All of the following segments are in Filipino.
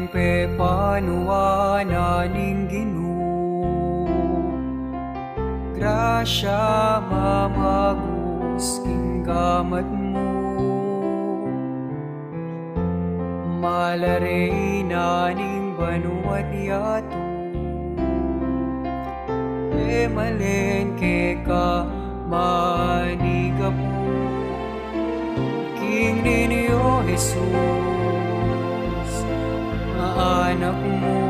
pe panuana ning Ginoo. Grasya mamagus king kamat mo, malaray na ning banuat yato. E malen ke ka maniga po, King ninyo Jesus, na anak mo.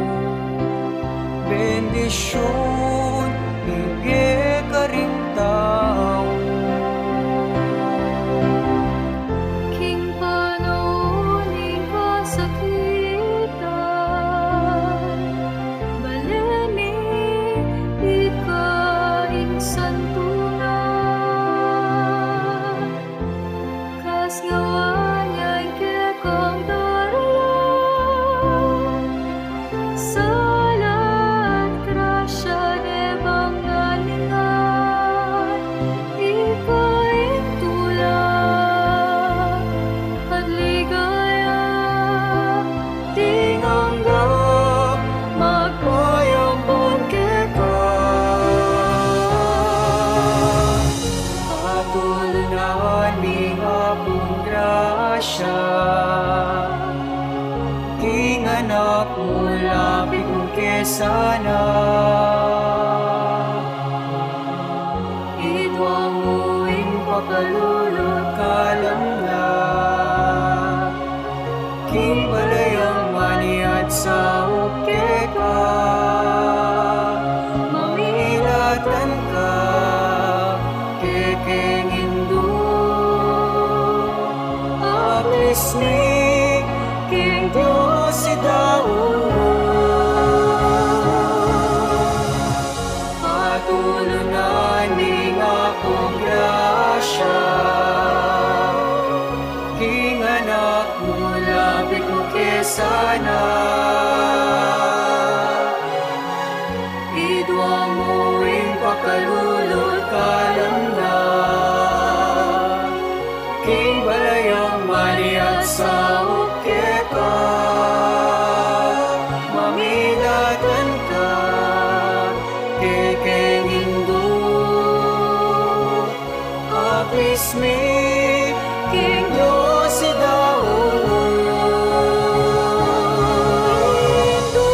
Bendisyon, bigay ka rin tao. King panoonin ka sakitan, baleni ikaing santunan, kas ngawanyay kekang daralan, salat grasya nebang nalingan, ikaing tulang at ligaya, tinganggap magpayambon keka. Patulunan ning Apung Gracia, King anak mo lapit mo kesana. Idwang mo ing pakalulot kalamnan, King Balayang maniat sa ukeka. Mamilatan ka kekeng Hindu, Agnes ni King Diyos si Daud. Patulunan ning Apung Gracia, King anak mo lapit mo kesana. Idwang mo ing pakalulot kalamnan, King Balayang maniat sa ukeka. Mamilatan ka kekeng Hindu, Agnes mi King Diyos si Daud. Hindu,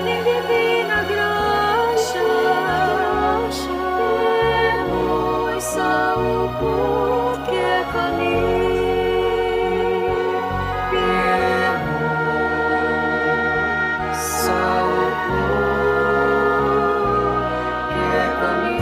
ning divina grasya, mo'y sa upot ke kami. Sa upot ke kami.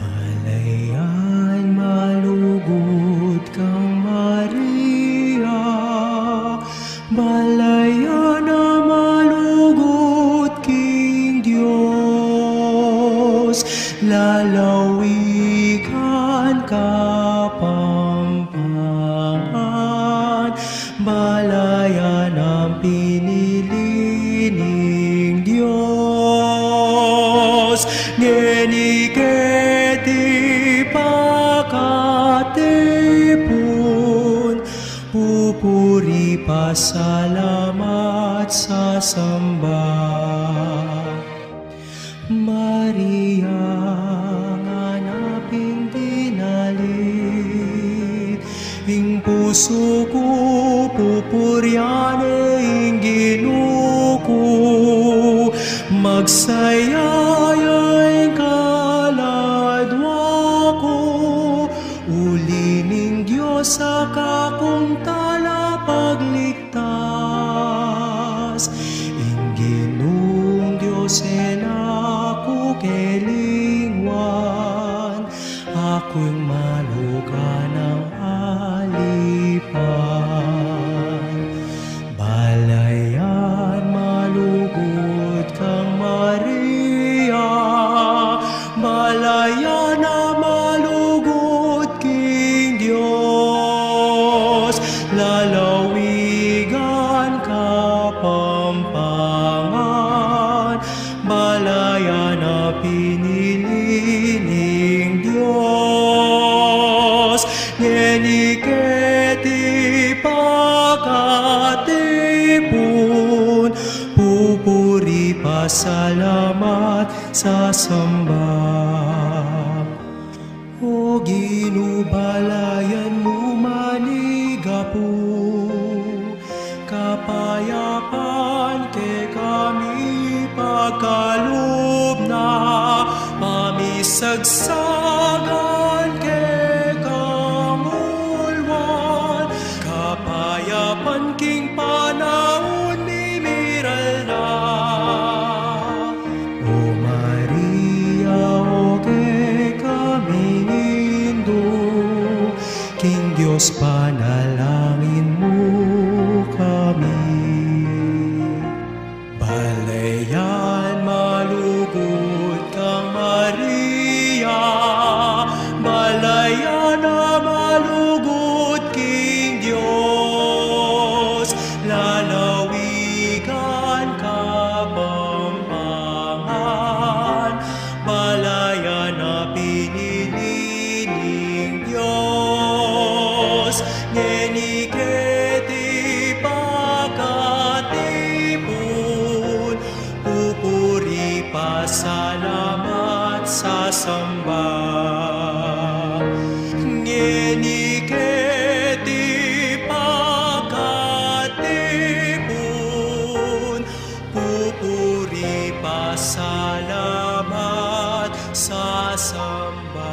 Balayan, malugod kang Maria, Balayan na malugod king Diyos, lalawigan kapampangan, Balayan ang pinili ning Diyos, ngeniketi pakatipon, pupuri pasalamat sa samba. Maria, nganaping dinalit, ing puso ko pupuryane ing Ginuko, magsayayay kaladwa ko, uli ning Diyos sa kakong talapagligtas, ing Ginoong Diyos ako kelingwan, ako'y maluka ng alipan. Balayan piniling Diyos. Ngeniketi pagkatipon, pupuri pasalamat sasamba. O ginubalayan mo manigapo, kapayapan ke kami pagkalob na, mamisagsagan ke kamulwan, kapayapan king panahon ni Miralda. O Maria, o ke kami nindo, King Diyos panalangin mo kami. Balayan malugod kang Maria, balayan na malugod King Diyos, lalawigan kapampangan, balayan na pinilining Diyos. Ngeniketi pagkatipon, pupuri pasalamat sasamba. Ngeniketi pagkatipon, pupuri pasalamat sasamba.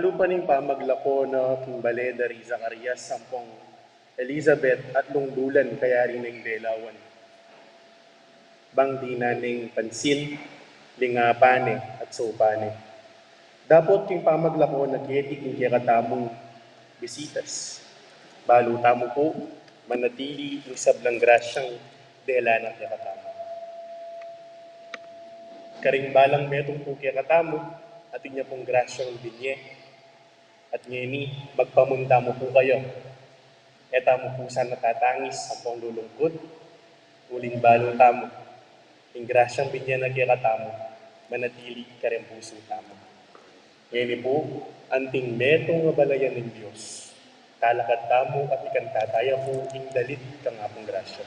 Balo pa ning pamaglako na king baleda ri Zacarias sampong Elizabeth at lungdulan kaya rin ng belawan. Bang di naning pansin, lingapane at sopane. Dapat king pamaglako na kiyeti king kikatamong bisitas. Balo tamo po, manatili ng sablang grasyang dela ng kikatamo. Karing balang metong po kikatamo, at inya pong grasyang binye. At ngeni, magpamunda mo po kayo. Eta mo po sa natatangis sa pong lulungkot, uling balong tamo. Ing grasyang binye na kikatamo, manatili ka rin puso tamo. Ngeni po, anting metong nga balayan ng Diyos. Kalakad tamo at ikantataya po ing dalit kang Apung Gracia.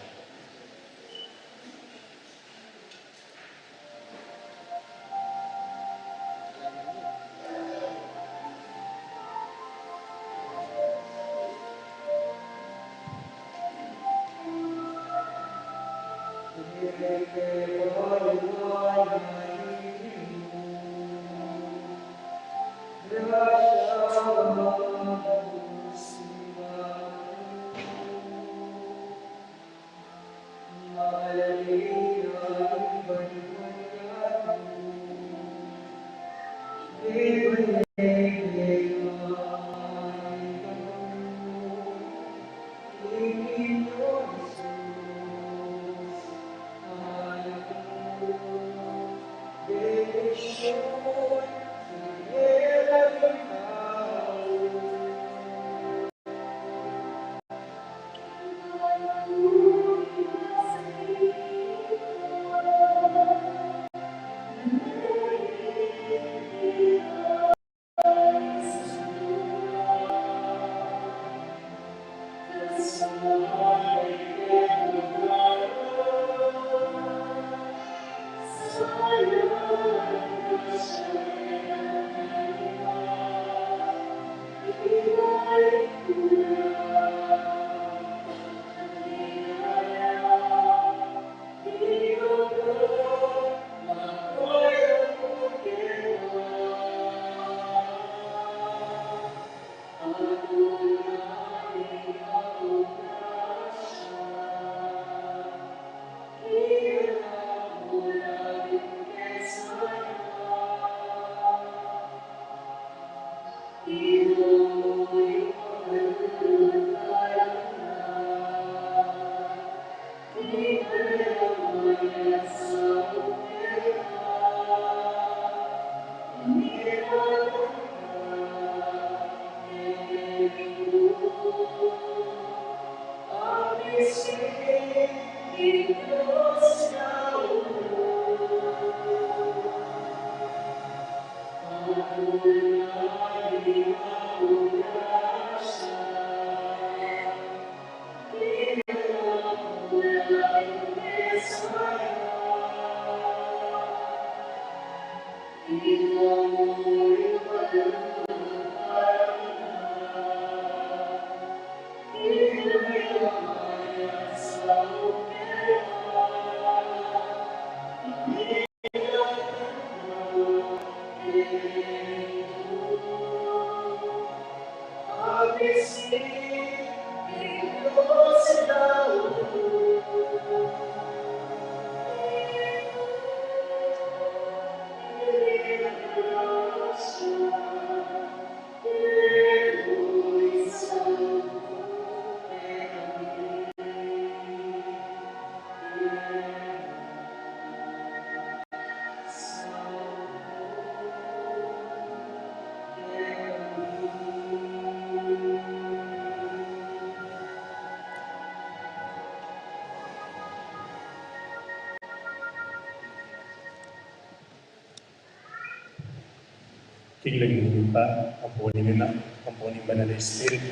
Kailangan pa, ampunin na, ampunin ba na Espiritu.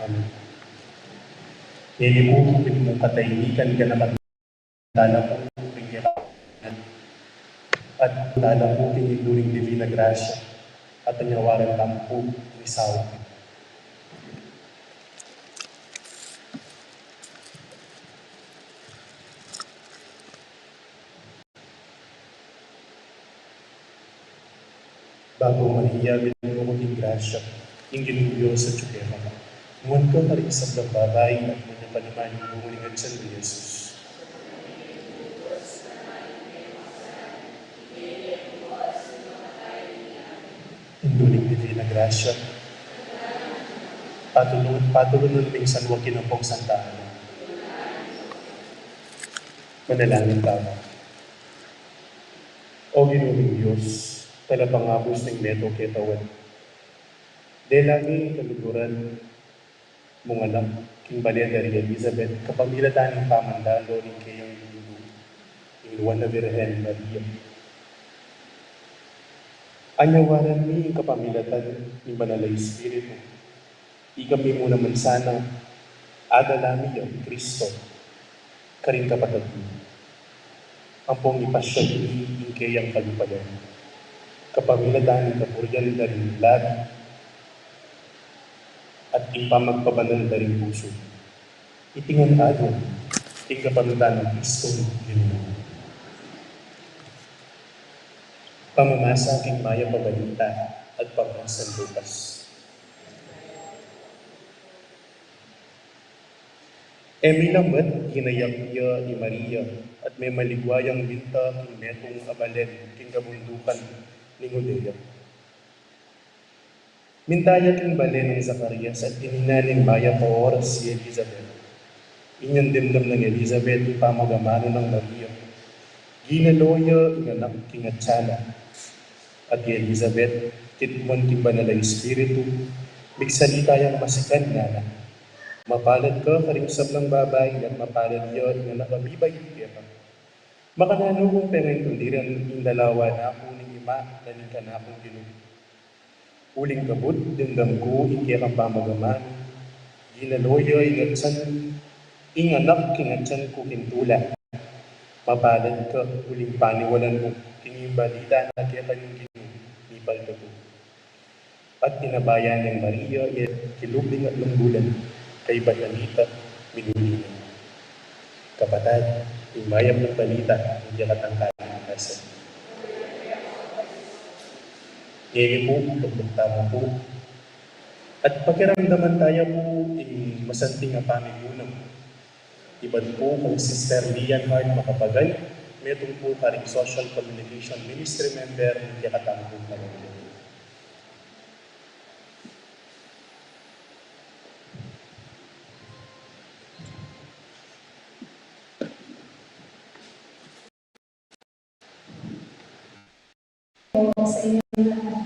Amen. Hindi mo, mong katahimikan ka na katala po, at tala po kiniluring Divina Gracia, at anyawaran lang po ng isaw. Bago mahiyagin mo ko ng Gracia, yung ginugyo sa tsukera ka. Ngunit ka karisag ng babay at mga paniman yung bumuling at San Jesus. Induling Divina Gracia, patulungan ng San Joaquin Chapel Santa Ana. Manalangin tayo. O Ginoong Diyos, talapangapos ng meto ketawan. Delami kaluguran mong anak, king Balayan dari Elizabeth, kapamilatan ng pamandalo ng kayang Dudu, ng Luwan na Birhen Maria. Anyawaran mi yung kapamilatan ng Banalay Espiritu. Ikami mo naman sana, adalami yung Kristo, karing kapatid mo. Ang pong ipasya ni yung kayang kalupayan. Kapamilatan ng kapuryan dari labi, at ipamagpabanal dari puso. Itingan adon, ting kapamilatan ng Kristo Ginoo. Pamamasa aking maya pabalita at pamasan bukas. Emilamat ginayak niya ni Maria at may maligwayang binta king metong abalen king kabundukan ni Judea. Mintaya king balen ng Zacarias at tininaning maya pa oras si Elizabeth. Inyang dimdam ng Elizabeth yung pamagamano ng Maria. Ginaloya inganak king atsala. At ni Elizabeth, titmon king Banalay Espiritu, bigsalita yung masikan na mapalad ka, karimsab ng babay, at mapalad niya, nga nakamibay kaya ka. Makananugong pengen kundiran yung dalawa na ako ng ima, naning ka na akong Ginoo. Uling kabut, dindam ko, ikiya kang pamagaman, ginaloya, inganak, kingatsan ko kintula. Mapalad ka, uling paniwalan mo, kinging balita na kaya kanyang Ginoo, nipal ka po. At tinabayan ng Maria, kilubling at lunggulan, kay Bayanita, minulinan. Kapatid, yung mayam ng balita, hindi katangkalan ng kasa. Ngayon po, tugtugtama po. At pakiramdaman tayo po, yung masanting na pamigunang. Iban po kung Sister Lian Hart Makapagal, metong po karing Social Communication Ministry Member, hindi katangkong kalangin. Sa inyong lahat.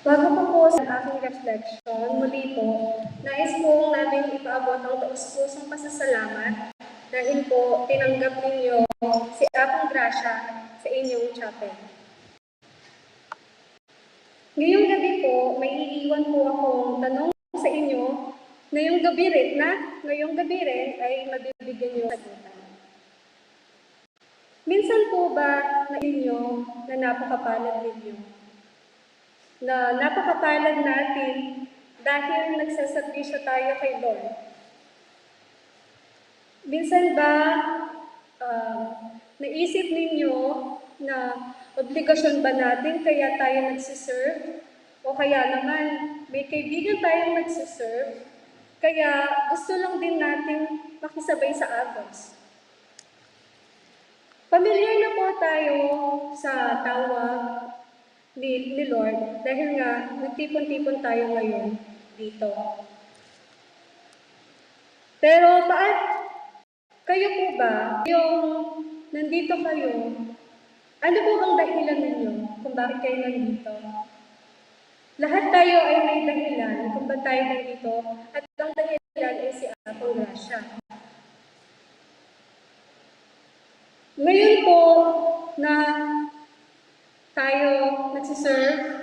Bago pa po sa aking reflection, muli po, nais po namin ipaabot ang taus-pusong pasasalamat dahil po tinanggap ninyo si Apung Gracia sa inyong chapel. Ngayong gabi po, may iiwan po akong tanong sa inyo na ngayong gabi rin ay mabibigyan niyo sagutan. Minsan po ba na inyo na napakapalad ninyo? Na napakapalad natin dahil nagsasabisyo tayo kay Lord? Minsan ba naisip ninyo na obligasyon ba natin kaya tayo nagsiserve? O kaya naman may kaibigan tayong nagsiserve, kaya gusto lang din natin makisabay sa agos? Pamilyar na po tayo sa tawag ni Lord dahil nga nagtipon-tipon tayo ngayon dito. Pero kayo po ba, yung nandito kayo, ano po bang dahilan ninyo kung bakit kayo nandito? Lahat tayo ay may dahilan kung bakit tayo nandito at ang dahilan ay si Apung Gracia. Ngayon po na tayo nagsiserve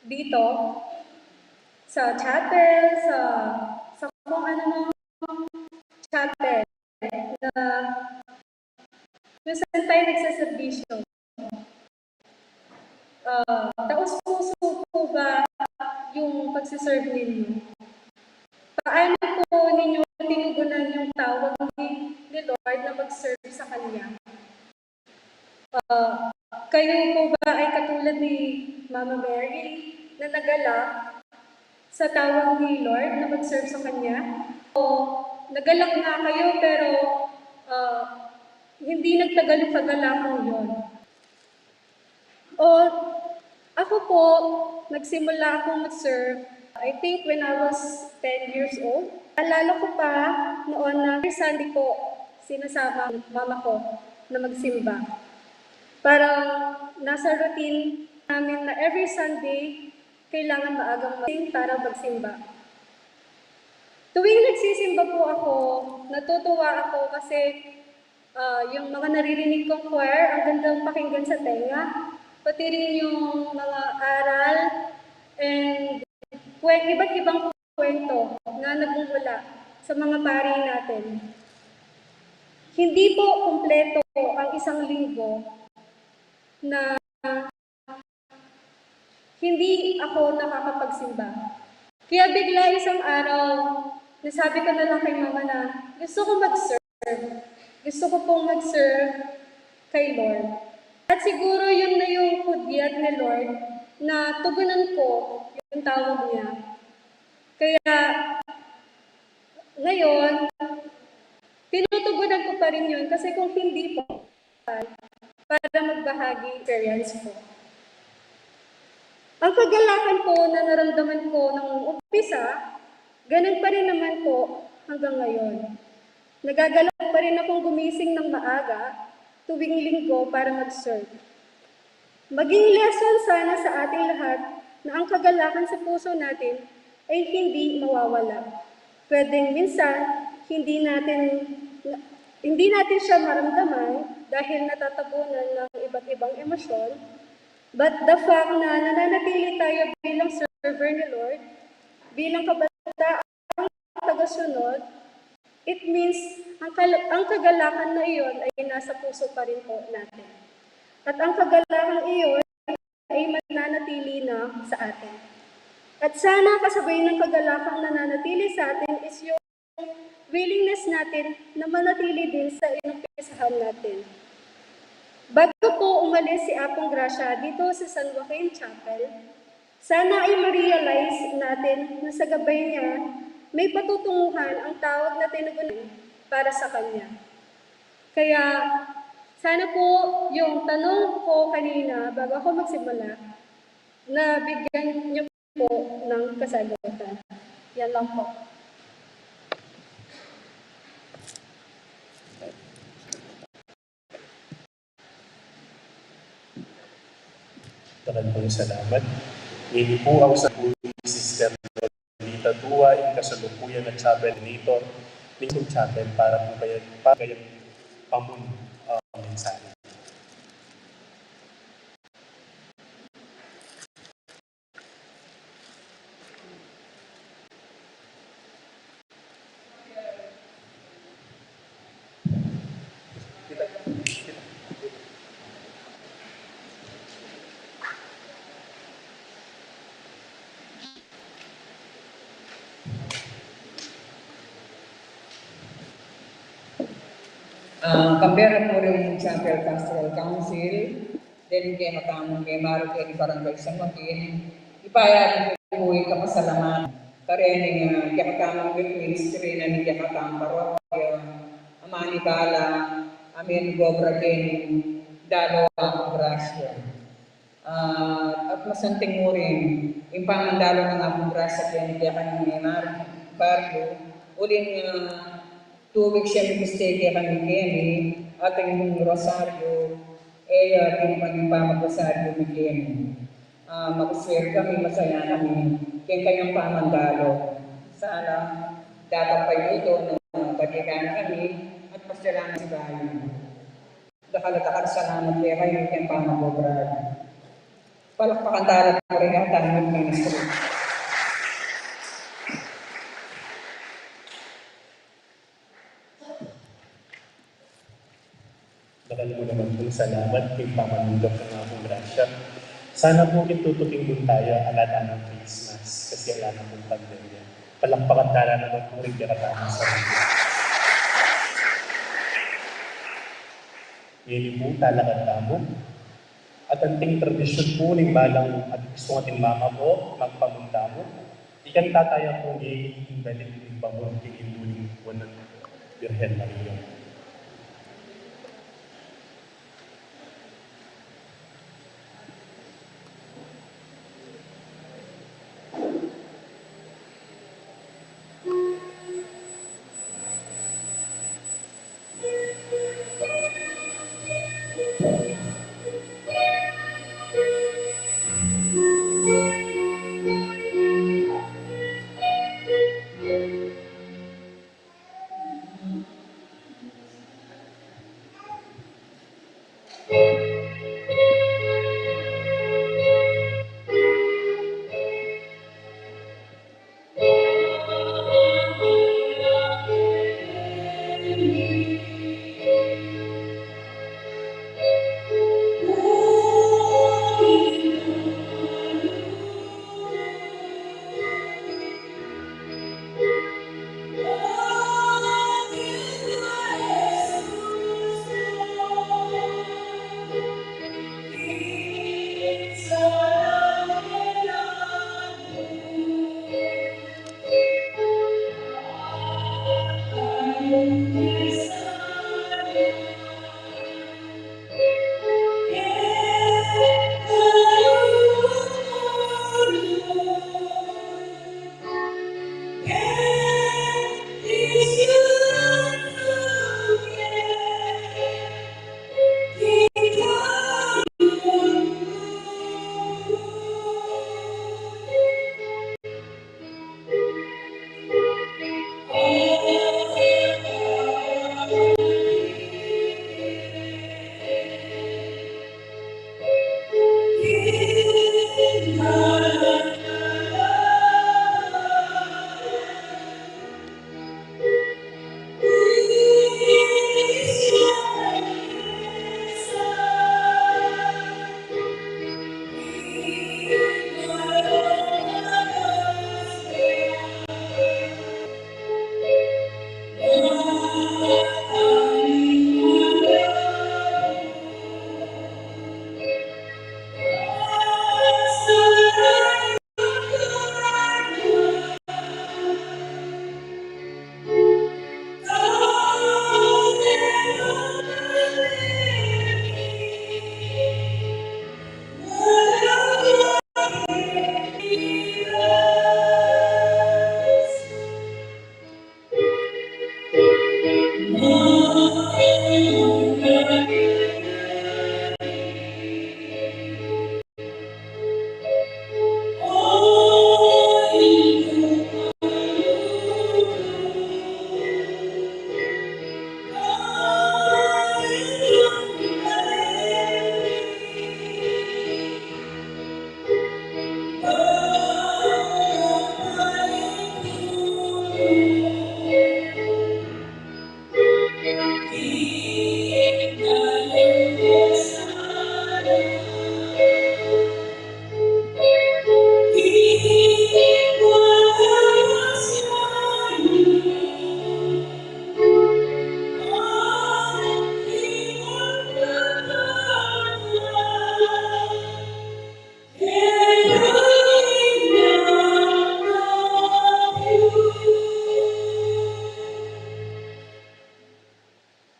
dito sa chapel, sa kung ano chapel na kung saan tayo nagsaservisyo. Taos-puso po ba yung pagsiserve ninyo? Paano po ninyo tinugunan yung tawag ni Lord na mag-serve sa Kanya? Kayo po ba ay katulad ni Mama Mary na nagalak sa tawag ni Lord na mag-serve sa Kanya. O nagalak na kayo pero hindi nagtagal yung kagalakan yun. O ako po, nagsimula akong mag-serve, I think when I was 10 years old. Alala ko pa noon na every Sunday po, sinasama mama ko na magsimba. Parang nasa routine namin na every Sunday, kailangan maagang magising para magsimba. Tuwing nagsisimba po ako, natutuwa ako kasi yung mga naririnig kong choir, ang gandang pakinggan sa tenga. Pati rin yung mga aral and iba't ibang kwento na nagmumula sa mga pari natin. Hindi po kumpleto ang isang linggo na hindi ako nakakapagsimba. Kaya bigla isang araw, nasabi ko na lang kay mama na gusto ko mag-serve. Gusto ko pong mag-serve kay Lord. At siguro yun na yung hudyat ni Lord na tugunan ko yung tawag niya. Kaya ngayon, tinutugunan ko pa rin yun kasi kung hindi po, para magbahagi experience ko. Ang kagalakan po na naramdaman ko nung umpisa, ganun pa rin naman po hanggang ngayon. Nagagalak pa rin akong gumising ng maaga tuwing linggo para mag-serve. Maging lesson sana sa ating lahat na ang kagalakan sa puso natin ay hindi mawawala. Pwedeng minsan, hindi natin siya maramdaman dahil natatabunan ng iba't ibang emosyon, but the fact na nananatili tayo bilang server ni Lord, bilang kabataang tagasunod, it means ang kagalakan na iyon ay nasa puso pa rin po natin. At ang kagalakan iyon ay mananatili na sa atin. At sana kasabay ng kagalakang nananatili sa atin is yung willingness natin na manatili din sa inumpisahan natin. Bago po umalis si Apung Gracia dito sa San Joaquin Chapel, sana ay ma-realize natin na sa gabay niya may patutunguhan ang tawag na tinugunan para sa Kanya. Kaya sana po yung tanong ko kanina bago ako magsimula na bigyan niyo po ng kasagutan. Yan lang po. Maraming salamat. Hindi po ako sa Sister Lolita Dua, yung kasalukuyan na chapel coordinator ng chapel para po kayang pamun mensahe. Kamberan mo rin yung Chapel Pastoral Council, then kaya matamang kay Maro kay Barangay San Joaquin, ipayag ko yung kapasalaman, karening kaya matamang ministry na ni kaya matamang parokya, amani bala, amin gobra din, dalo Apung Gracia. At masanting mo rin, yung pangandalo ng Apung Gracia kaya ni kaya kanina Maro, Barrio, uling tubig siya may mistake kami Kenny, ating rosaryo, pinapaging pamag-rosaryo ni Kenny. Mag-swear kami, masaya kami, kaya kanyang pamandalo. Sana dapat pa ito na balikan kami at pasyalan si Bayan. Dakal salamat kaya kayo kayang pamag-obra. Palakpakan talat ko rin ang tanong ministry. Bakal mo naman po salamat kay pamanundok ng Apung Gracia. Sana po itututing po tayo alala ng Christmas kasi alala ng pandemya. Palakpakan tala naman po rin katama sa mga. Yan po talagang tamo. At ang ting tradisyon po ng balang at gusto natin mama po, magpamundamo. Ikan tataya po iing balik ng pamon kikiluling po ng Birhen Maria.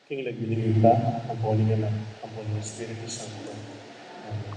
King nagbiligita, ang poli nga ang poli ng Espiritu Santo. Amen.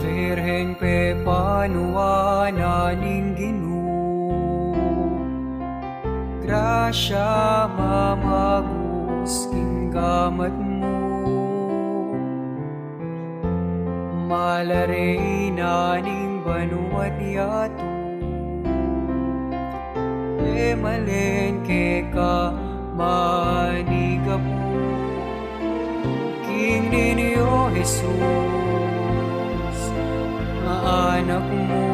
Birheng pe panuana ning Ginoo, grasya mamagus king gamat mo, malaray na ning banuat yato, e malen ke ka manigapu, king ninyo Jesus. Anak mo,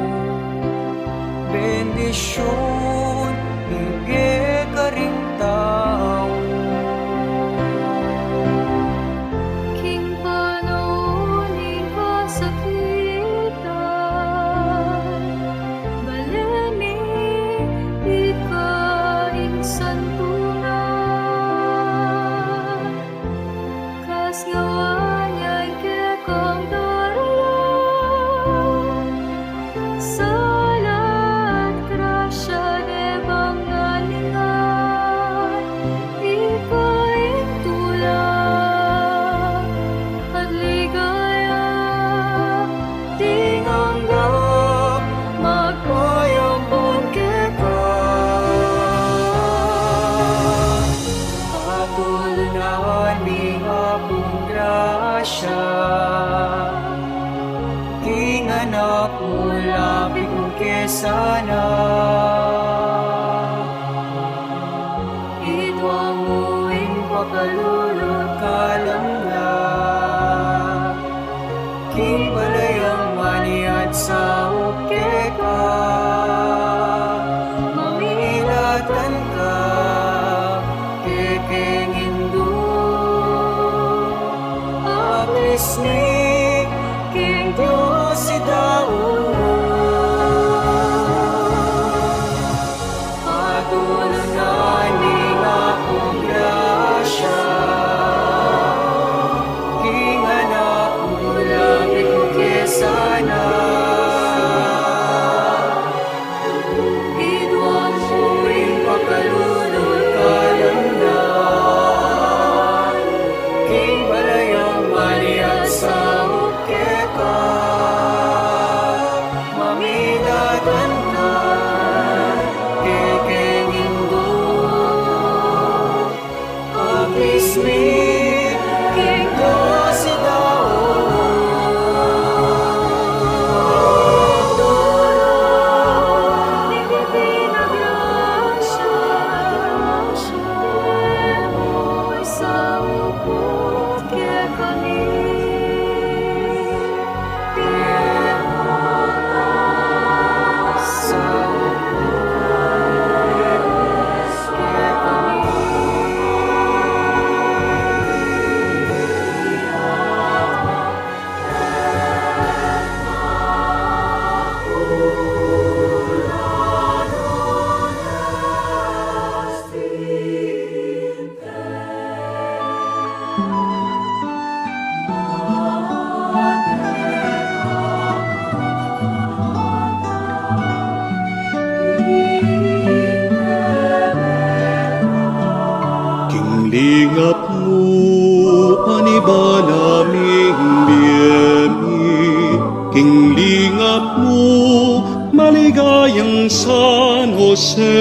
bendisyon, higit ka ring tao. King panaunin kasakitan, balani ikaing santunan, kas ngawanyay kekong salat grasya de bangalingan, ikaing tulang at ligaya, tinganggap magpayambon kita. Patulunan ni Apung Gracia, king anak mo, lapit mo kesana. Itwang muing pakalulot kalamla, Maligayang San Jose,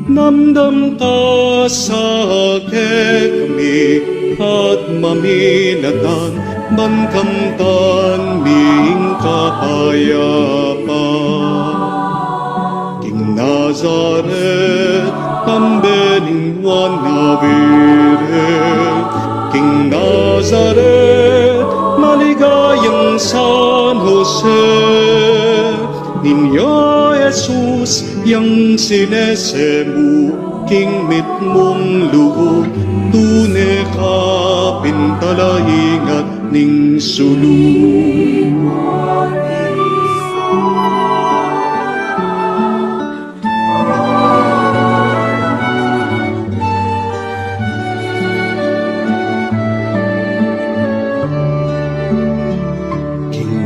namdam ka sa kami at maminatan, bankamtan ming kahayapa. King Nazaret, kambening wanawirin, King Nazaret, maligayang San Jose, Niño Jesus, yang sinesemu, king mit mong loob, tune ka pintalahingat ning sulub.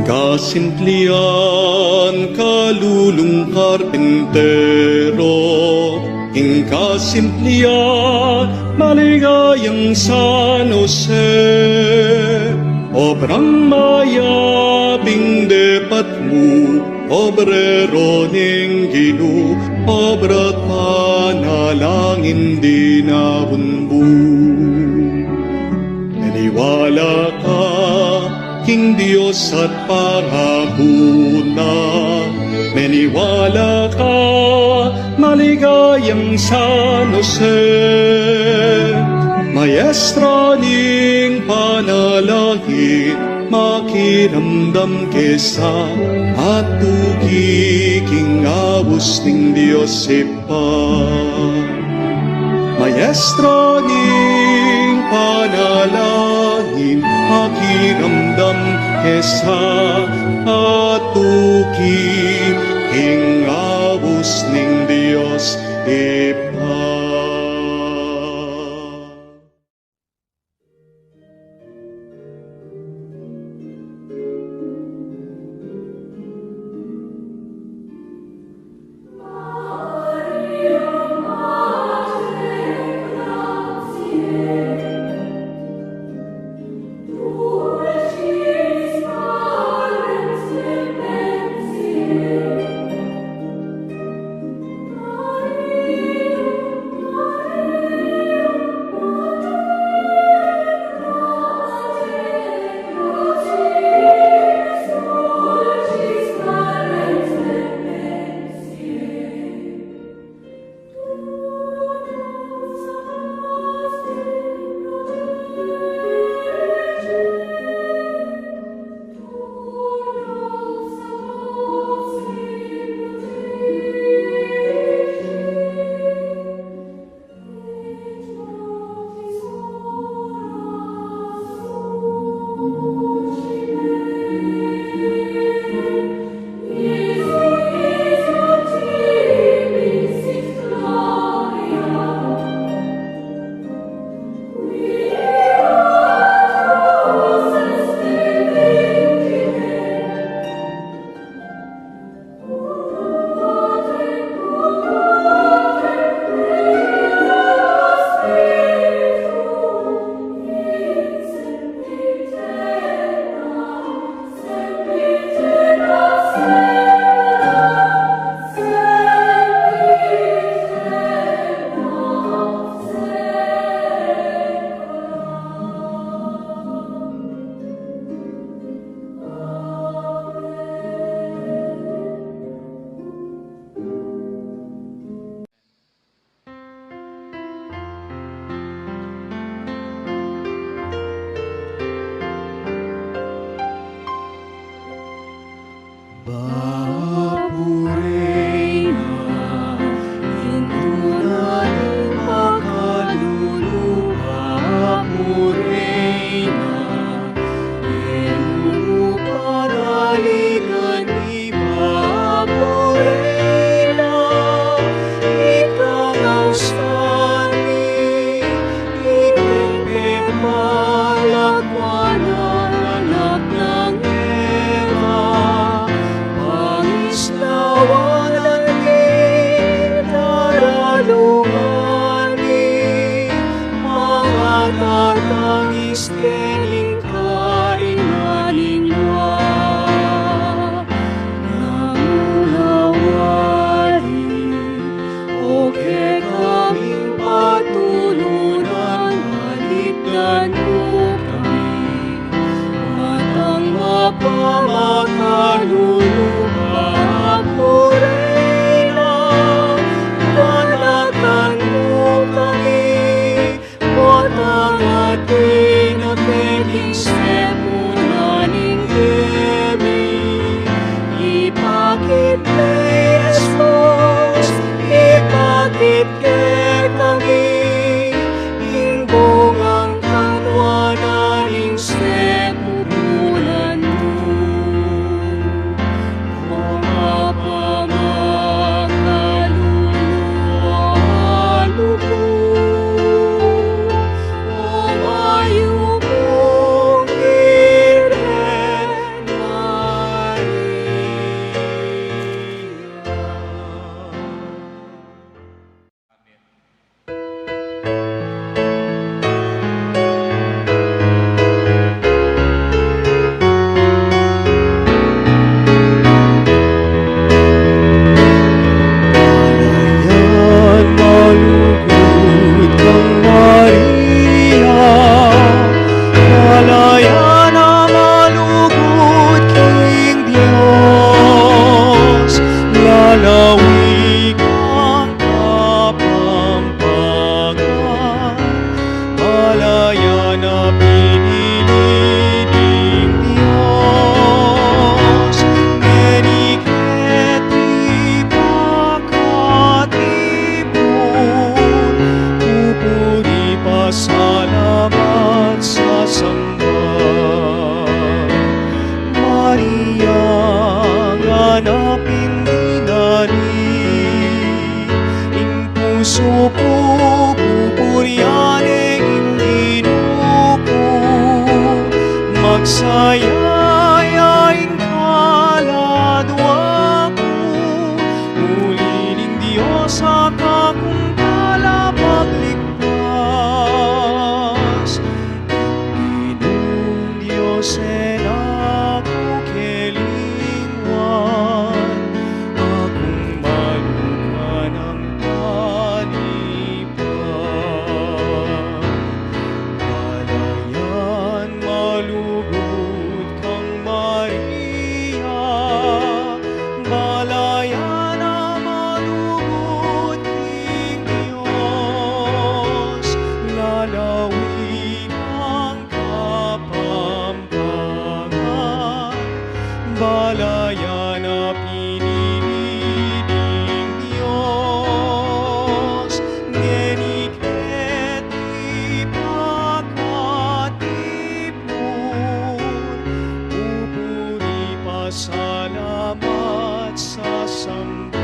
Kasimplian, kalulung karpintero, King kasimplian, maligayang San Jose, obrang mayabing depat mo, obrero ning Ginu, obra't panalangin dinabunbu. Naniwala ka, King Diyos at parahuna, meniwala ka, maligayang San Jose, maestra ning panalangin, makiramdam kesa at tugiking awos ning Diyos ipa. Maestra ning panalangin, makiramdam kesa at tugiking awos ning Diyos ipa. Magsayayain kaladwa ko, ulining Diyos sa kakong kalapagligtas. Inong Diyos en ako kelingwan, akong malukan ang panipan. Balayan malugod kang Maria, balayan na malugod king Diyos, lalawin ang kapampangan. Balayan na pinili ng Diyos, ngeniket ipagkatipon, pupuri pasalamat sa samba.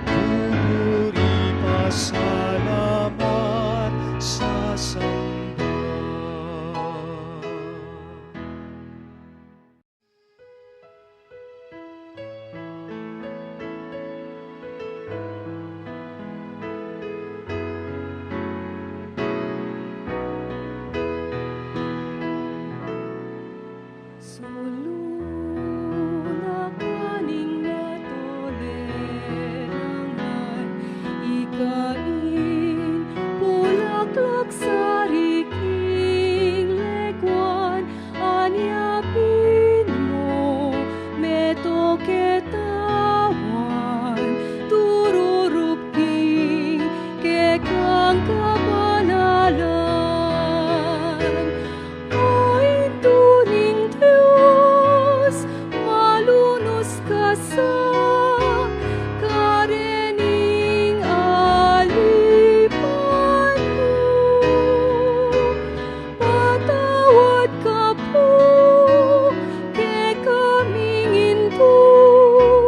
Pupuri pasalamat sa samba. Suluna kaning netolerangan, ikain pulaklak sa riking lekwan, anyapin mo meto ketawan, tururupking kekang kabanalan. Ay tuning Diyos, malunos ka sa karening alipan mo. Patawad ka po, ke kaming intuon,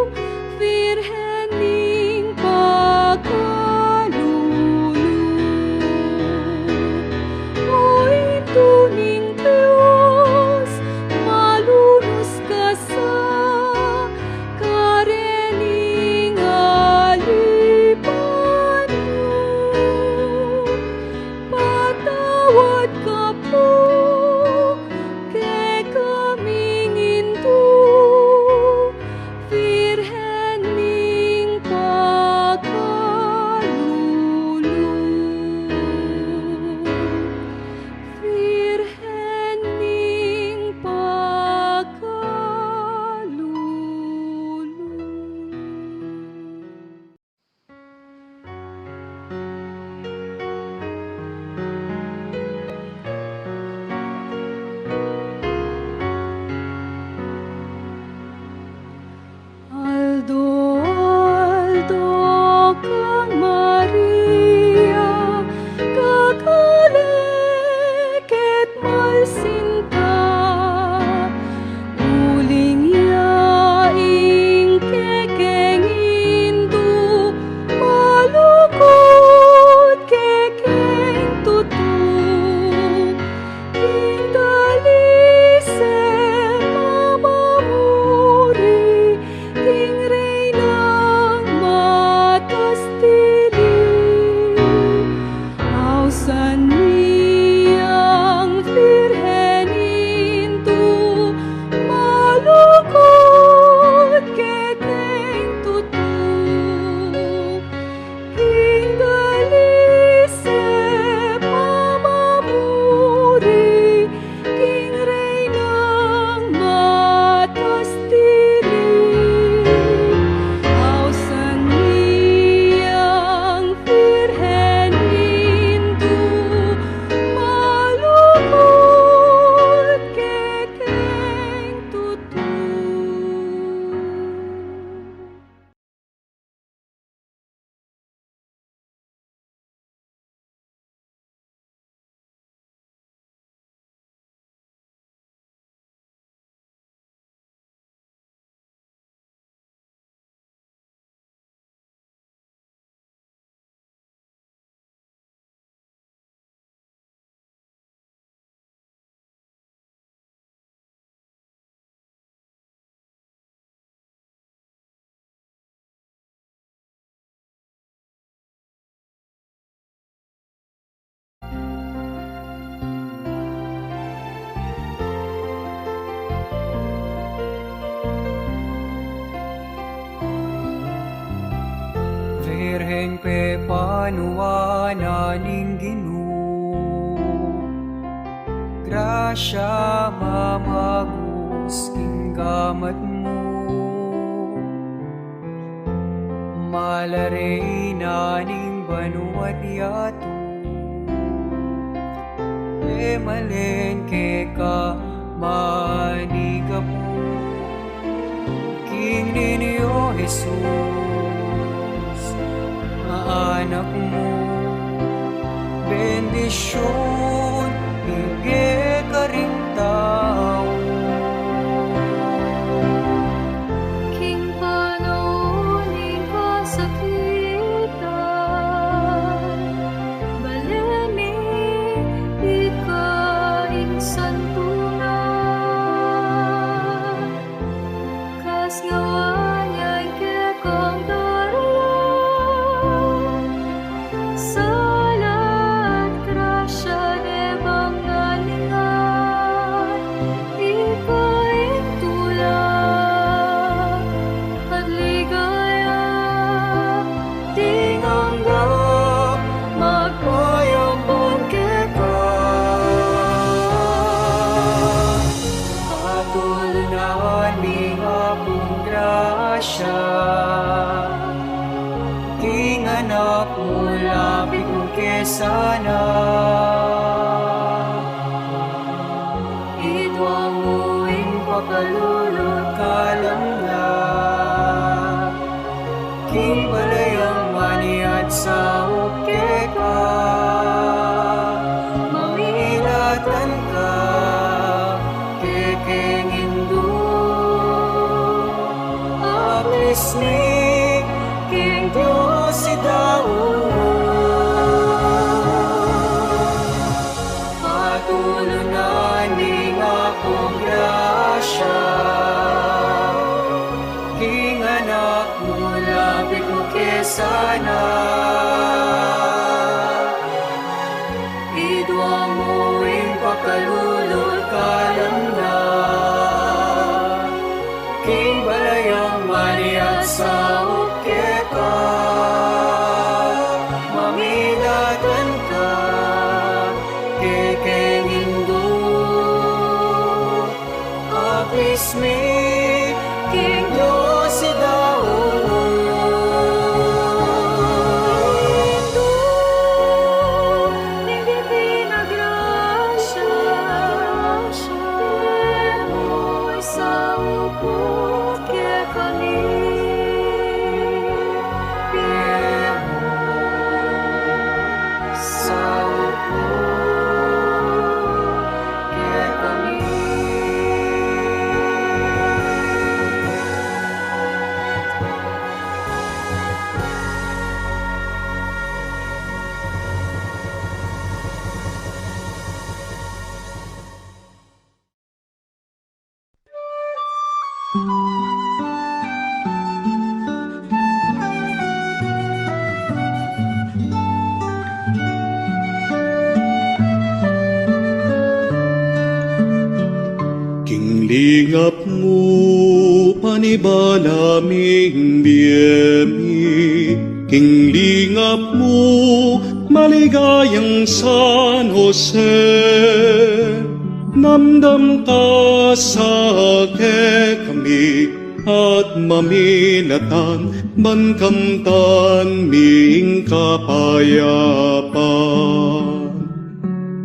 Birheng pe panuana ning Ginoo, grasya mamagus king gamat mo, malaray na ning banuat yato, e malengke ka maniga po, King ninyo Jesus, anak mo, bendisyon, hige ka ring tao. King panaunin kasakitan, baleni ikaing santunan, kas ngawanyan kekong daralan, salat grasya de bangalingan, ikaing tulang at ligaya, tinganggap magpayambon keka. Patulunan ning Apung Gracia, King anak mo, lapit mo kesana. Itwang muing pakalulot kalam na, King Balayang maniat sa ukeka, mamilatan ka, kekeng Hindu, apis ni King Diyos si patulunan ning Apung Gracia, King anak mo, lapit mo kesana. Idwa mo ing pakalulot kalam na, King Balayang maniat sa ukeka, mamilatan ka, kekeng Hindu, apis mi King Diyos si Ning divina grasya, mo'y sa upot kekani, sa upot kekani. Kinglingap mo, panibalaming biyemi. Kinglingap mo, maligayang San Jose. Namdam ka sa kami at maminatan, bankamtan ming kapayapan.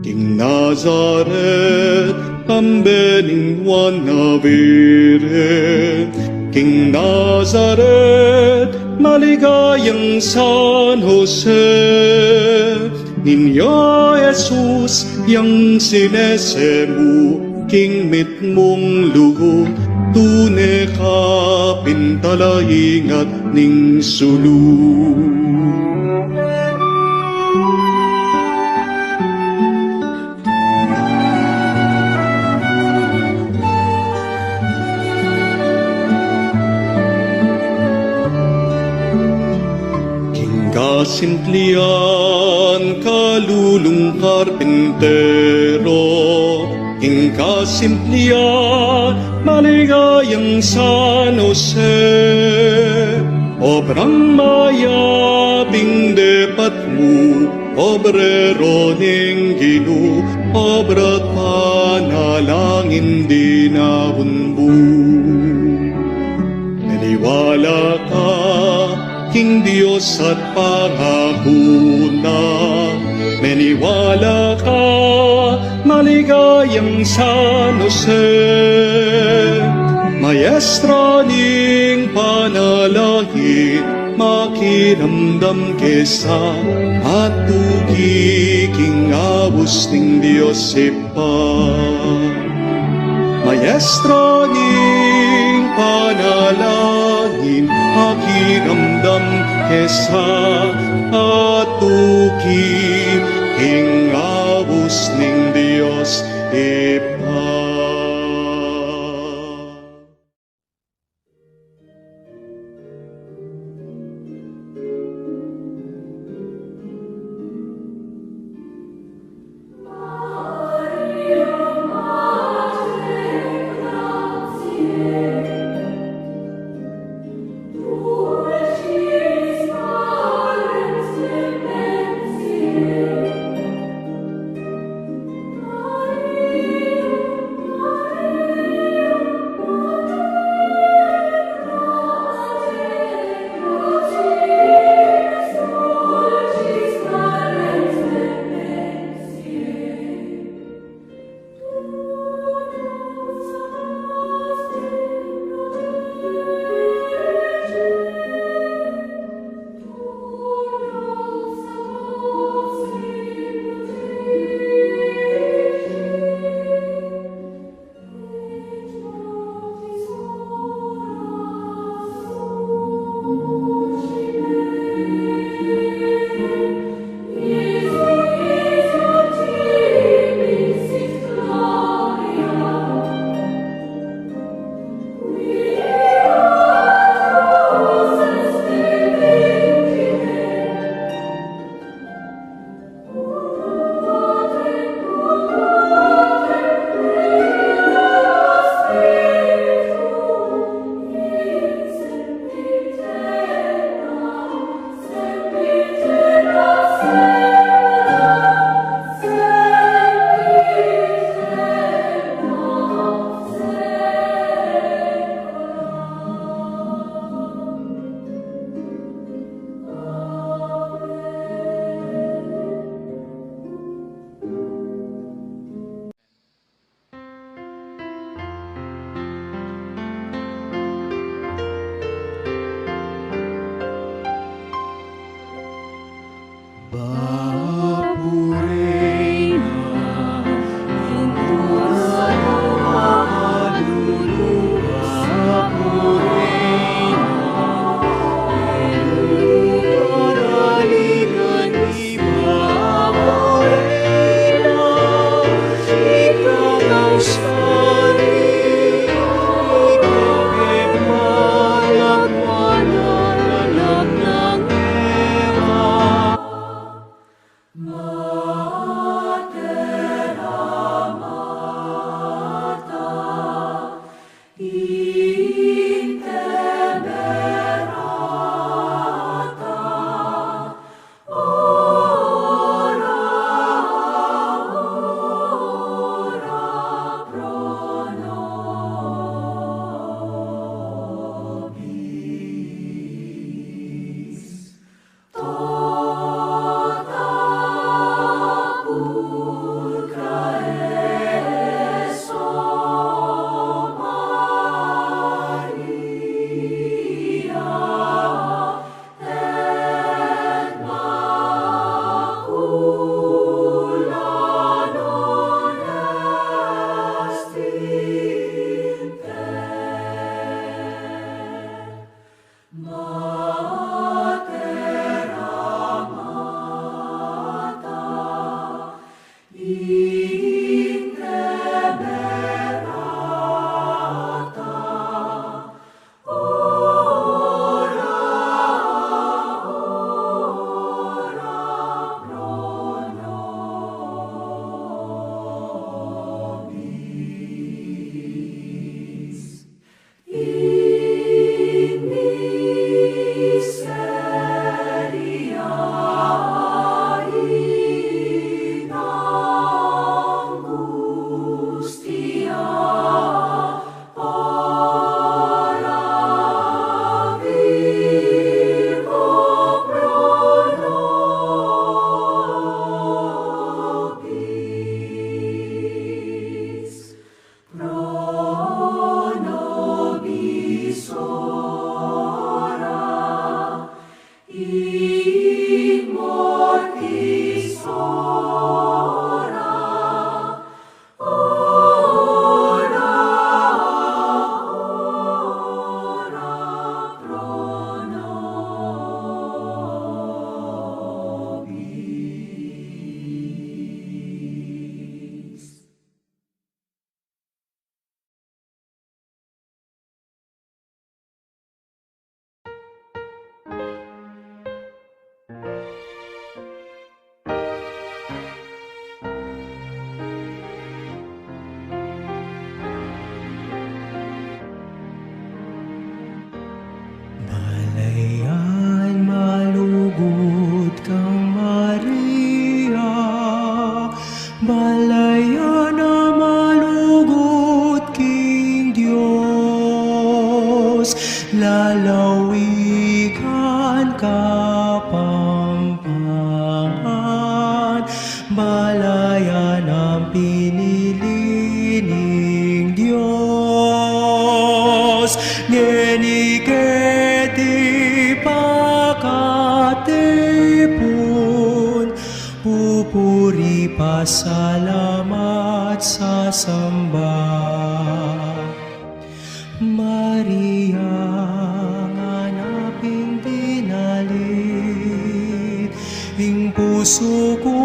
King Nazaret, pambening wanawire, King Nazaret, maligayang San Jose. Ninyo Jesus, yang sinesemu, King mit mong lugo, tune ka pintalaingat ning sulu. Kasimplian kalulung karpintero, King kasimplian maligayang San Jose. Obrang maya lipat mo, obrero ning Ginoo, obra't panalangin di naunbo. Naniwala ka, King Diyos at pangahuna, naniwala ka, maligayang San Jose. Maestra ning panalangin, makinamdam kesa at tugiging abos ning Diyos ipa. Maestra ning panalangin, makinamdam kesa at tugiging abos ning Diyos ipa. lalawigan Kapampangan, Balayan ang pinili ning Diyos. Ngeniketi pakatipon, pupuri pasalamat sa samba. Maria, hanaping binalit, ing puso ko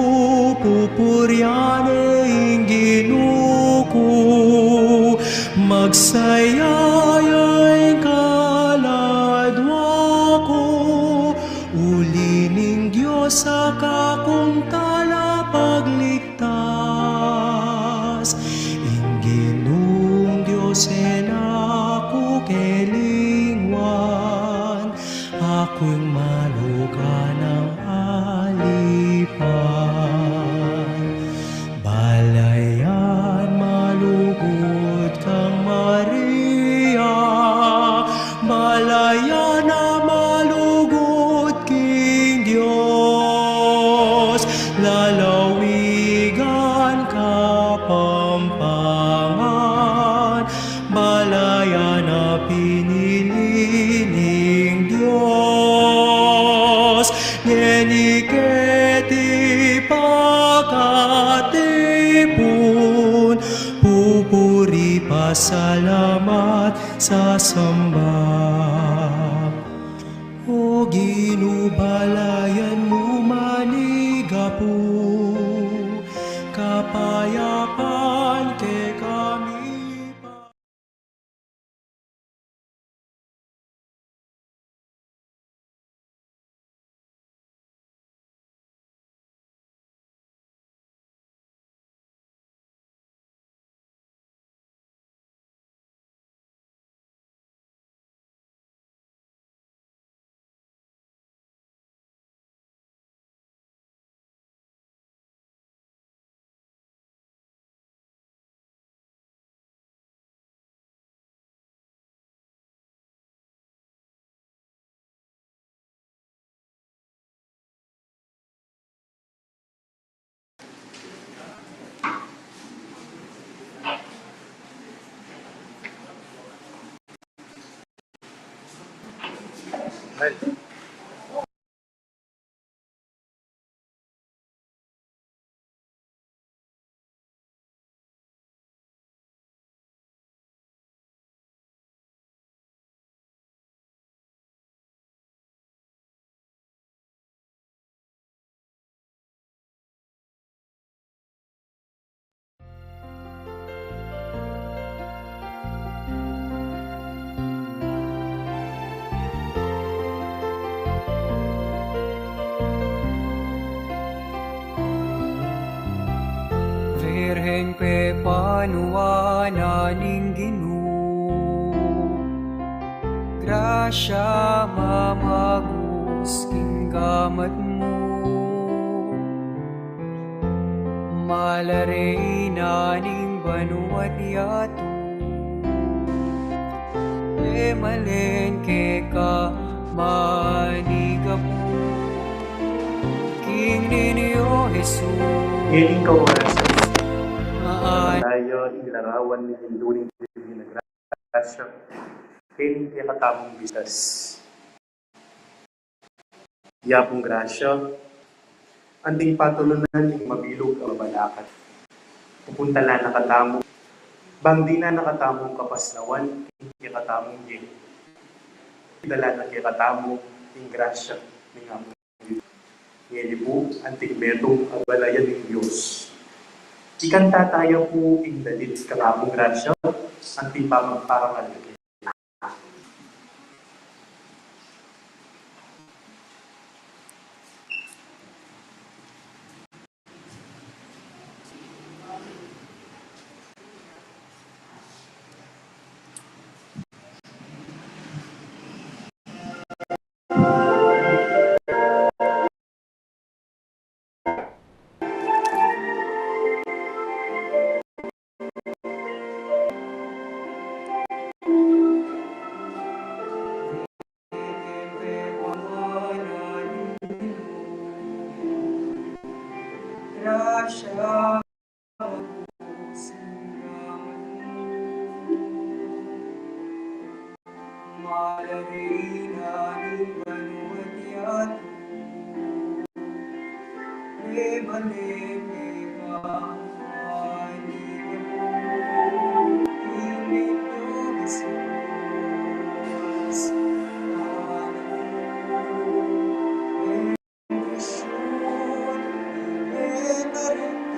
pupuryane ing Ginuko, magsayayay kaladwa ko, uli ning Diyos sa kakong talapagligtas, ing Ginung Diyos ako kelingwan, ako'y maluka ng alipan. Balayan, malugod kang Maria, Balayan na malugod king Diyos, lalawigan Kapampangan, Balayan na pinili ning Diyos. Ngeniketi pakatipon, pupuri pasalamat sa samba. O ginubalayan mo manigapo, kapayapan ke kami. Virhen pe panuana ning Ginoo, grasya mamagus king gamat mo, malare ning banuat yato, e malen ke ka manigapo, king ninyo Jesus. Ngayon ikaw tayo ilarawan ni Hinduning Divina Gracia, kailing kaya katamong bitas. Apung Gracia, anding patulunan yung mabilog ang mabalakat. Pupunta na nakatamo, bang di na nakatamong kapaslawan, kaya katamong yin. Dala na kaya katamong yung grasya ng Apung. Ngayon po, anting metong ang balayan ng Diyos. Ikanta tayo po ing dalit kang Apung Gracia, anting pamagparangal. grasya Malarina ni Banuatiat Ebalete Kahani Iminyo Jesus Bendición Ibetarita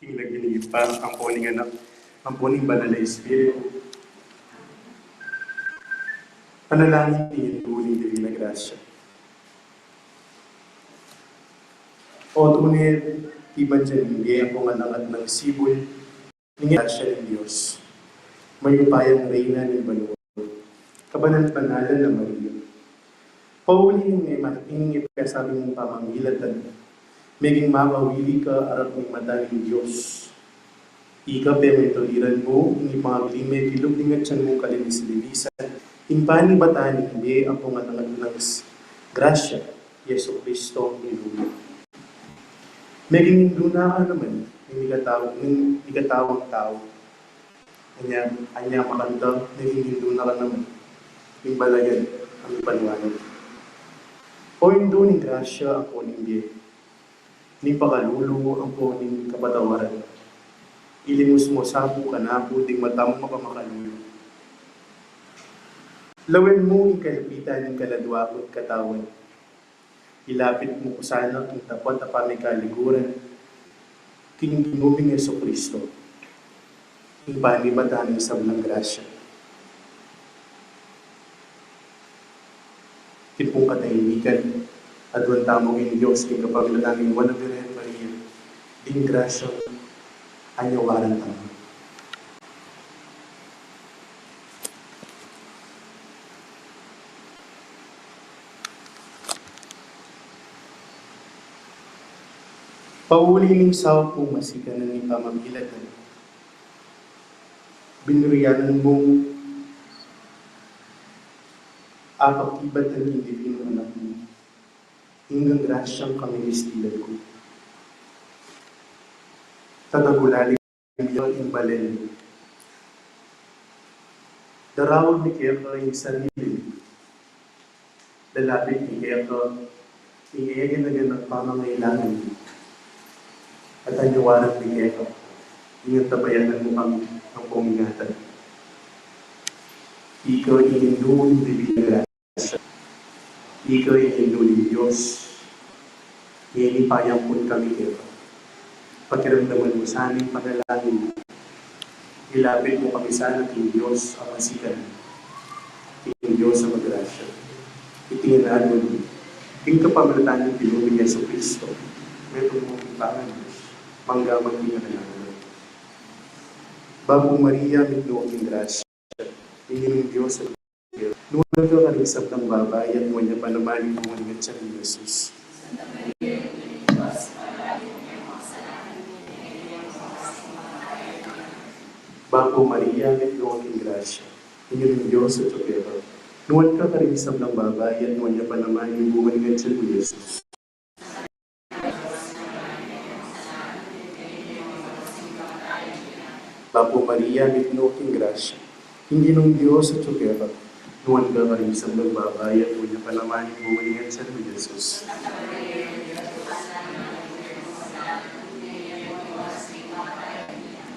King naglilipa, ang puning anak, ang puning banal na Espiritu. Panalangin niyo tuling Divina Gracia. O tunay, iban dyan hindi ang anangat ng sibol, ng grasya ng Diyos. May upayang reyna ng Banuod, kabanan-banalan na Maria. Pauli ng ining ipakasabi mong pamangilatan, maging makawili ka arap ng mata ng Diyos. Ika pementoliran mo, ini pangaglime, bilog ningat siyan mong kalinis-linisan, impani bataan hindi ang pungatangat ng grasya, Yeso Cristo, iluwi. Maging hinduna ka naman, hindi katawang tao. Anya makanta, naging hinduna ka naman, yung balayan, ang ipanwanag. O hindo ni grasya ako hindi, ni pakalulu ang puning kapatawaran. Ilimus mo sapo ka na po, ding matamang mapamakaliw. Lawin mo ang kalapitan ng kaladwa at katawan. Ilapit mo sana ang tapat na pamikaliguran, kiniguming Yeso Cristo, ang panibatan ng sablang grasya. Kipong katahimikan, at huwag tamong in Diyos, king kapaglalangin mo na Birhen Maria, ding grasya, anyawaran tama. Paulining sao po masikanan ni pamamilatan. Binuriyanan mong apakibat ng indibino anak mo. Hinggang grasyang kami istilan ko. Tatagulalim yung imbalen. Darawag ni Keka yung sarili. Lalapit ni Keka, iiyagan ng pamangailangan. At anyuwaran ni Keka, ingat tabayanan mo kami ang pumingatan. Ikaw ininduin bibigyan grasya. Ikaw ininduin Diyos. Iinipayang po kami Keka. Pakiramdaman mo sa aming panalangin. Ilapit mo kami sana king Diyos ang masikan. King Diyos ang magrasya. Itinginaan mo din. King kapamilatan ng pinuming Yeso Cristo. Metong mong ipangan Diyos. Manggamang pinanalangin. Bagong Maria, mitnoong grasya. Tingin ng Diyos at Diyos. Nuwan ka karisap ng babayan mo niya panamaling pumalingat siya ni Jesus. Santa Maria, Diyos, maraming mga kasalanan Bagong Maria, mitnoong grasya. Tingin ng Diyos at Diyos. Nuwan ka karisap ng babayan mo niya panamaling pumalingat siya ni Jesus. Bagong Maria, mitnoong grasya. Hindi ng Diyos at Tsukera, nuwan ka karisang magbabayat mo niya panamanin bumalingan sa ni Jesus.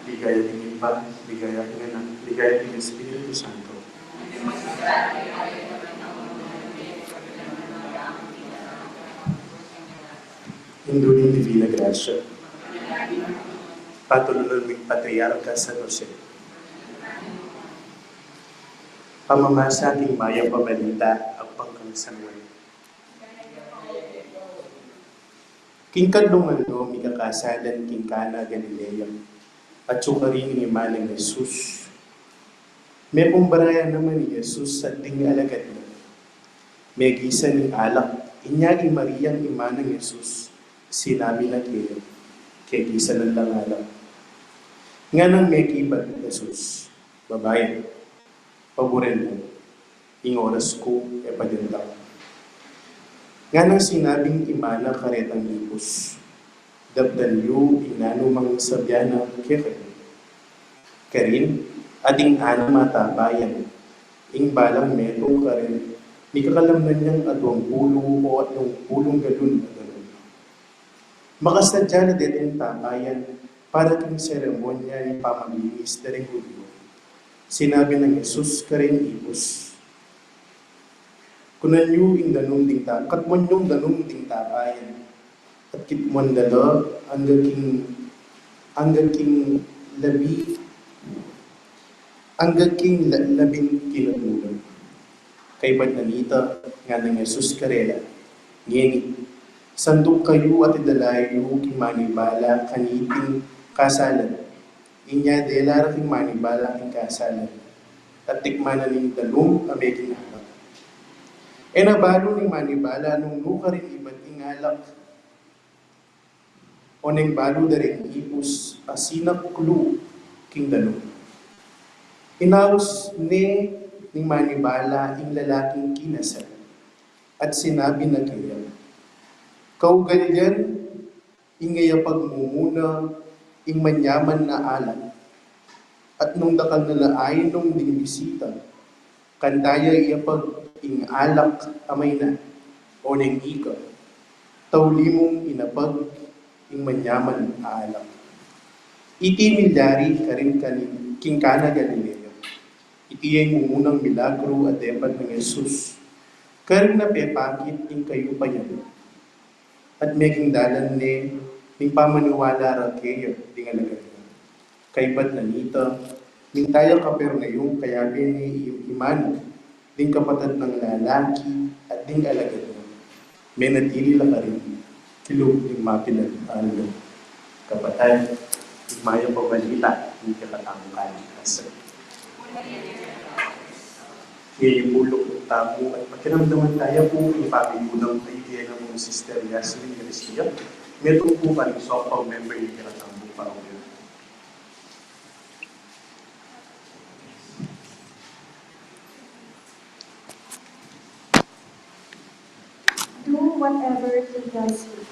Ligaya tingin pa, ligaya tingin na, ligaya tingin Espiritu Santo. Hinduling Divina Gracia. Patulungan ng Patriarka San Jose. Pamamasa ating mayang pabalita ang pangkangsanwan. Kingkadungan do mikakasadan kingkana Galilea at sukarin ni Manang Jesus. May pumbaraya naman ni Jesus sa ding alagad na. May gisa ni alak, inyaging Mariang imanang Jesus, sinabi na kayo, kaya gisa ng lang alak. Nga nang may kibat ni Jesus, babae, paborin mo, ing oras ko, padintang. Nga nang sinabing imana karetang lipos, dabdan yu inanumang sabyana kere. Karin, ading ana matabayan, ing balang metong karin, ni kakalamnan niyang atwang pulong o atwang pulong galun na galun. Makasadya na din tabayan, para kang seremonya ni pamaglinis na rin Hudyo. Sinabi ng Jesus ka rin ipos. Kunan yu ing danong ding ta, katmon yung danong ding tabayan. At kitmon dalo, anggaking labing kinatulang. Kay ba't nanita, nga ng Jesus karela, ngeni, sandok kayo at idalayo kimanibala kaniting kasalan. Inya dela raking manibala king kasalan. At tikmanan ning dalong ameking alak. E nabalo ning manibala nung nuka rin iba't ingalak. O neng balo da rin ipus asinak klu king dalong. Inaus ning manibala ing lalaking kinasal. At sinabi na kaya, kaugalyan, ingaya pagmumuna, ing manyaman na alam, at nung dakal na laayin nung ding bisita, kandaya iya pag ing alak amay na, o neng ika, taulimong inapag ing manyaman na alak. Iti milyari karin kanin kingkana Galilea, iti ay munang milagro at depat ng Jesus, karin na pepakit ing kayo pa yan, at meging dalan ni ning pamaniwala ra kayo ding alagad. Kay ba't nanita, ning tayo Kapernayum kaya ni iman, ding kapatid ng lalaki at ding alagad mo. May natili lang ka rin, kilog ding mapinag alagad. Kapatid, mayang pabalita, hindi ka katangkan. Ngayon po lukot tamo at pakiramdaman tayo po ipapigulang idea ng mga Sister Yasmin Gracia. Meron po kaling software member yung kinatambo pa ako yun. Do whatever He tells you.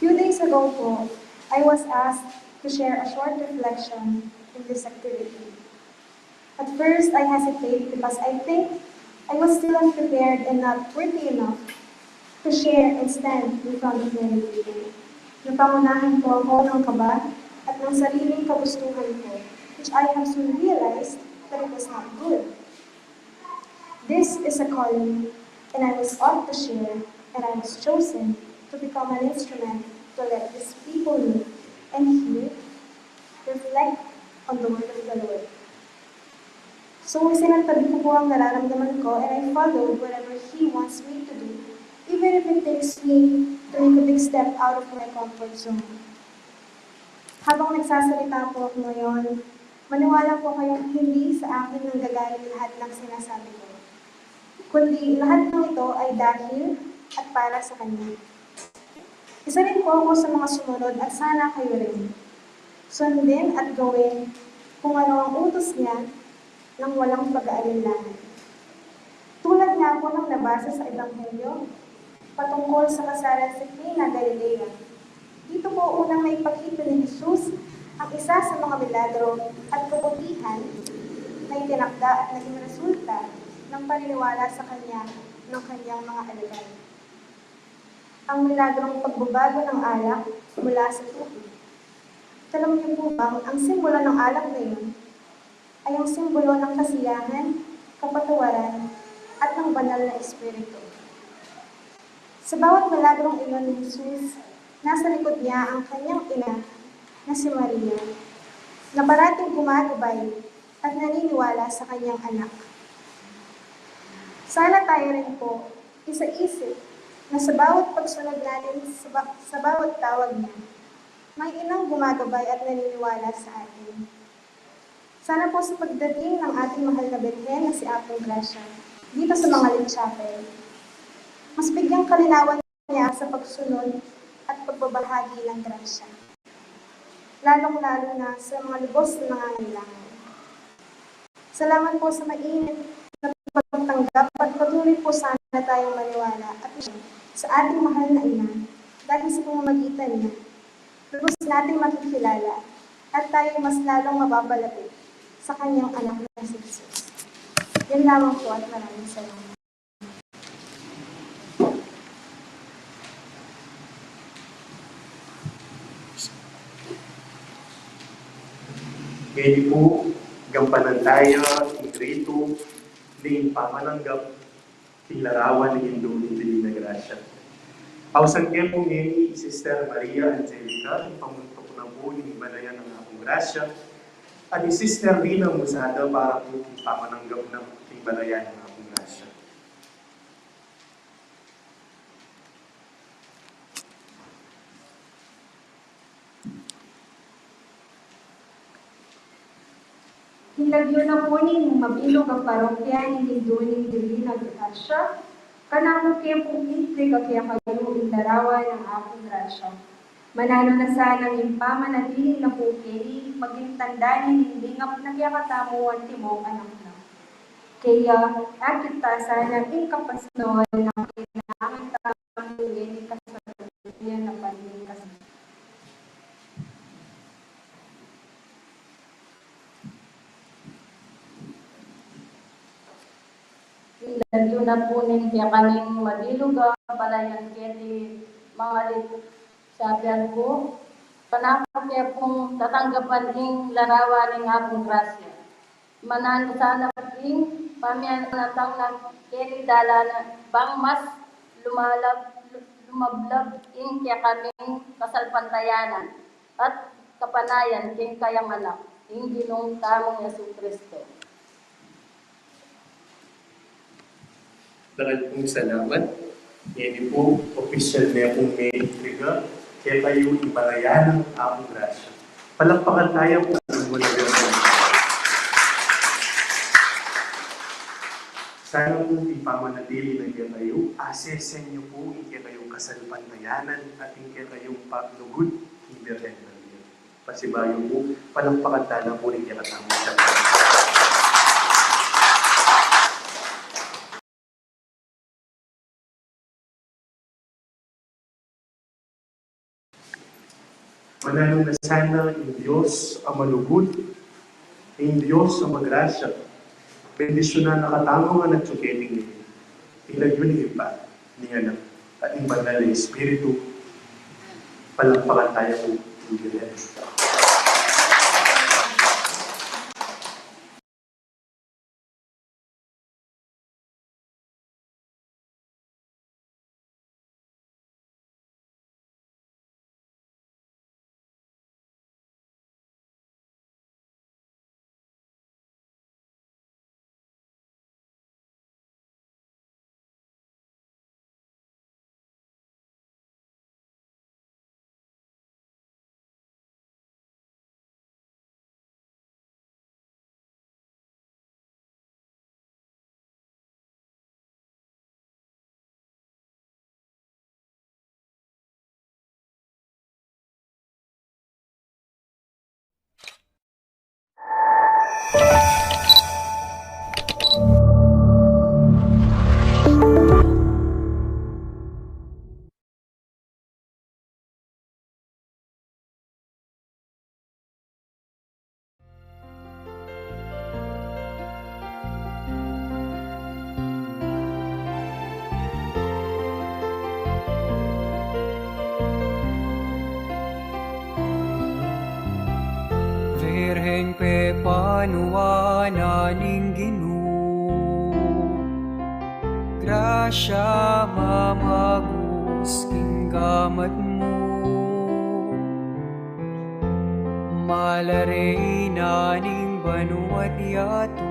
Few days ago po, I was asked to share a short reflection in this activity. At first, I hesitated because I think I was still unprepared and not worthy enough to share and stand in front of many people. Napangunahan po ako ng kaba at ng sariling kagustuhan ko, which I have soon realized that it was not good. This is a calling, and I was ought to share, and I was chosen to become an instrument to let these people look and hear, reflect on the word of the Lord. So, sinantabi ko po ang nararamdaman ko, and I followed whatever He wants me to do, even if it takes me to make a big step out of my comfort zone. Habang nagsasalita po ako ngayon, maniwala po kayong hindi sa akin nanggagaling lahat ng sinasabi ko, kundi lahat ng ito ay dahil at para sa Kanya. Isa rin po ako sa mga sumunod at sana kayo rin. Sundin at gawin kung ano ang utos niya nang walang pag-aalinlangan. Tulad nga po ng nabasa sa Ebanghelyo, patungkol sa kasalan si Cana Galilea. Dito po unang naipakita ni Jesus ang isa sa mga milagro at kabutihan na itinakda at naging resulta ng paniniwala sa Kanya ng Kanyang mga alagad. Ang milagrong pagbabago ng alak mula sa tubig. Alam niyo po bang ang simbolo ng alak na yun ay ang simbolo ng kasiyahan, kapatawaran, at ng banal na espiritu. Sa bawat milagrong iyon ni Jesus, nasa likod niya ang kanyang ina na si Maria, na parating gumagabay at naniniwala sa kanyang anak. Sana tayo rin po isa-isip na sa bawat pagsunod natin sa bawat tawag niya, may inang gumagabay at naniniwala sa atin. Sana po sa pagdating ng ating mahal na Birhen na si Apung Gracia dito sa Mangalit Chapel, mas bigyang kalinawan niya sa pagsunod at pagbabahagi ng grasya, lalong-lalo na sa mga lubos na nangangailangan. Salamat po sa mainit na pagtanggap at patuloy po sana tayong maniwala at sa ating mahal na ina dahil sa pamamagitan niya, lubos nating makikilala at tayo mas lalong mapapalapit sa kanyang anak na si Jesus. Yan lamang po at maraming salamat. Ngayon po, gampanan tayo, ingrito, ng pamananggap, larawan ng Indulong Divina Gracia. Pausan kayo po ngayon, Sister Maria Angelica, pamuntok na po yung Balayan ng Apung Gracia, at si Sister Rina Musada para po pamananggap ng Balayan ng Apung Gracia. Hinagyo na po ning mabilog ang parokya ni Indulong Divina Gracia, kanamo kayo po kitri kaya kayo indarawan ng Apung Gracia. Manalo na sana ng pamanatiling na po kayo, maging tanda ni lingap na kaya katamuan timong anak na. Kaya, akita sana inkapasnon ng kailangan tamulin kasaluyan na paling kasaluyan. Hinagyo na po kaya kaming madiluga, Balayan kedi Mangalit Chapel po, panakot kaya pong tatanggapan ng larawan ng Apung Gracia. Manalo sana ng pamianatang ng kenidala na bang mas lumablab in kaya kaming kasalpantayanan at kapanayan king kayang anak, in ginong tamong Yesu Kristo. Maraming pong salamat. Yan po, official na pong may intriga. Kaya kayo ibalayan ng Apung Gracia. Palakpakan tayo po ang mula gano'n. Sana po ipamanatili na iya kayo, asesen niyo po iya kayong kasalpantayanan at iya kayong paglugod ni Birhen Maria. Pasibayo po, palampakan tala po rin iya katamo sa Manalo na sana yung Diyos ang malugod, yung Diyos ang magrasya, bendisyon na nakatamo nga nagsuketing niya. Ilag yun yung iba, niya na, at yung banal na Espiritu, palampakan tayo po yung Diyos. Virhen pe panuana ning Ginoo, grasya mamagus king gamat mo, malare na ning banuat yato,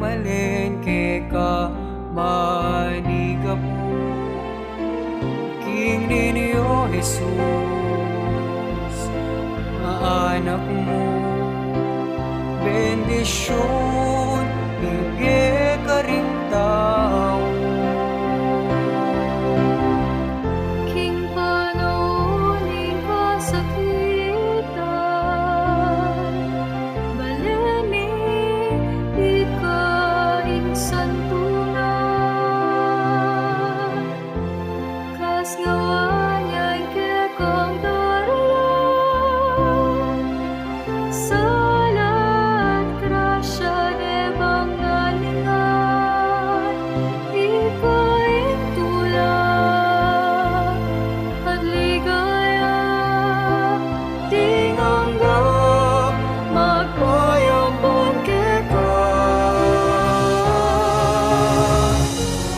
malen ke ka manigapu, king ninyo Jesus. Anak mo, bendisyon, bigay ka rin tao. King panauning kasakitan, baleni, ikaing santunan, kas ngawanyay kekang salat grasya de bangalingan, ikaing tulad at ligaya, tinganggap magpayabon kita.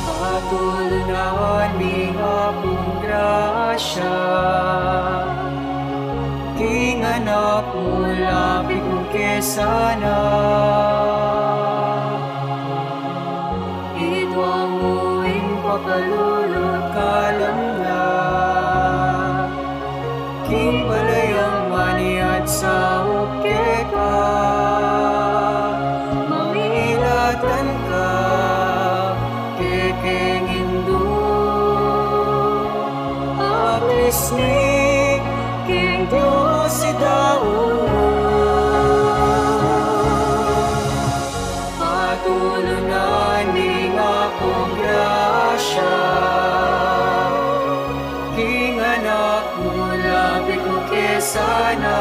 Patulunan ni Apung Gracia, king anak mo lapit mo kesana, itwang muing pakalulot kalamla, king balayang maniat sa uke ka, mamilatan ka, kekeng indu, aplis ni king Diyos idaon mo. Patulunan ni Apung Gracia, king anak mo lapit mo kesana,